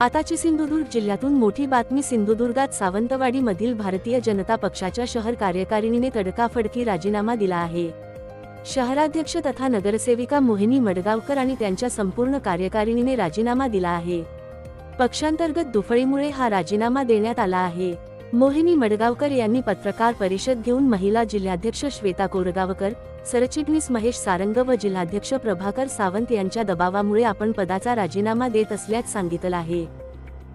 आताची सिंधुदुर्ग जिल्ह्यातून मोठी बातमी। सिंधुदुर्गात सावंतवाडीमधील भारतीय जनता पक्षाच्या शहर कार्यकारिणीने तडकाफडकी राजीनामा दिला आहे। शहराध्यक्ष तथा नगरसेविका मोहिनी मडगावकर आणि त्यांच्या संपूर्ण कार्यकारिणीने राजीनामा दिला आहे। पक्षांतर्गत दुफळीमुळे हा राजीनामा देण्यात आला आहे। मोहिनी मडगावकर यांनी पत्रकार परिषद घेऊन महिला जिल्हाध्यक्ष श्वेता कोरगावकर, सरचिटणीस महेश सारंग व जिल्हाध्यक्ष प्रभाकर सावंत यांच्या दबावामुळे आपण पदाचा राजीनामा देत असल्याचे सांगितलं आहे।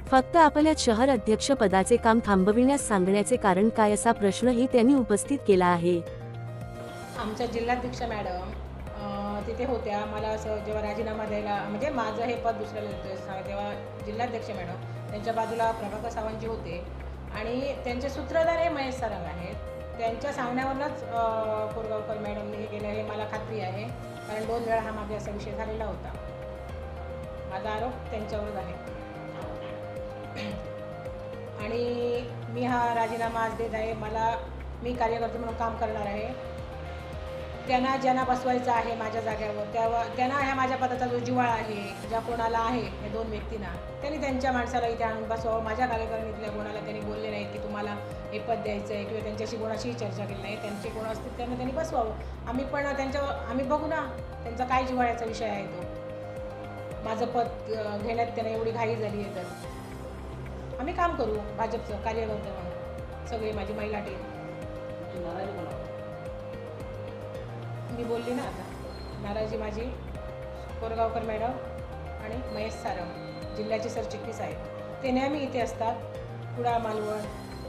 फक्त आपल्याच शहर अध्यक्ष पदाचे काम थांबविण्यास सांगण्याचे कारण काय असा प्रश्नही त्यांनी उपस्थित केला आहे। आमच्या जिल्हाध्यक्ष मॅडम तिथे होत्या। मला असं जेव्हा राजीनामा द्यायला म्हणजे माझं हे पद दुसऱ्याला देतोय तेव्हा जिल्हाध्यक्ष मॅडम त्यांच्या बाजूला प्रभाकर सावंतजी होते आणि त्यांचे सूत्रधार हे महेश सारंग आहेत। त्यांच्या सांगण्यावरूनच कोरगावकर मॅडमने हे केलं हे मला खात्री आहे, कारण 2 वेळा हा मागे असा विषय झालेला होता। माझा आरोप त्यांच्यावरच आहे आणि मी हा राजीनामा आज देत आहे। मी कार्यकर्ते म्हणून काम करणार आहे। त्यांना ज्यांना बसवायचं आहे माझ्या जागेवर त्यांना ह्या माझ्या पदाचा जो जिव्हाळा आहे, ज्या कोणाला आहे या 2 व्यक्तींना, त्यांनी त्यांच्या माणसाला इथे आणून बसवावं। माझ्या कार्यकारिणीतल्या कोणाला त्यांनी बोलले नाही की तुम्हाला हे पद द्यायचं आहे किंवा त्यांच्याशी कोणाशीही चर्चा केली नाही। त्यांचे कोण असतील त्यांना त्यांनी बसवावं। आम्ही पण आम्ही बघू ना त्यांचा काय जिव्हाळ्याचा विषय आहे तो। माझं पद घेण्यात त्यांना एवढी घाई झाली आहे तर आम्ही काम करू भाजपचं कार्यकर्ते म्हणून सगळी माझी महिला टीम। मी बोलली ना आता, नाराजी माझी कोरगावकर मॅडम आणि महेश सारंग जिल्ह्याचे सरचिटणीस आहेत। ते नेहमी इथे असतात, कुडाळ, मालवण,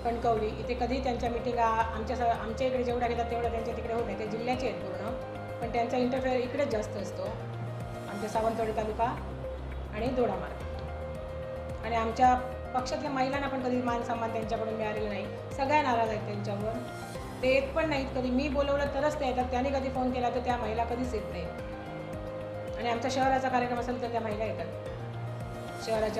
कणकवली इथे कधी त्यांच्या मिटिंगा आमच्या इकडे जेवढ्या घेतात तेवढ्या त्यांच्या तिकडे होत नाही। ते जिल्ह्याचे आहेत पूर्ण, पण त्यांचा इंटरफेअर इकडेच जास्त असतो, आमच्या सावंतवाडी तालुका आणि दोडामार्ग। आणि आमच्या पक्षातल्या महिलांना पण कधी मान सन्मान त्यांच्याकडून मिळालेला नाही। सगळ्या नाराज आहेत त्यांच्यावर, ते येत पण नाहीत। कधी मी बोलवलं तरच ते येतात, त्यांनी कधी फोन केला तर त्या महिला कधीच येत नाही। आणि आमच्या शहराचा कार्यक्रम असेल तर त्या महिला येतात शहराच्या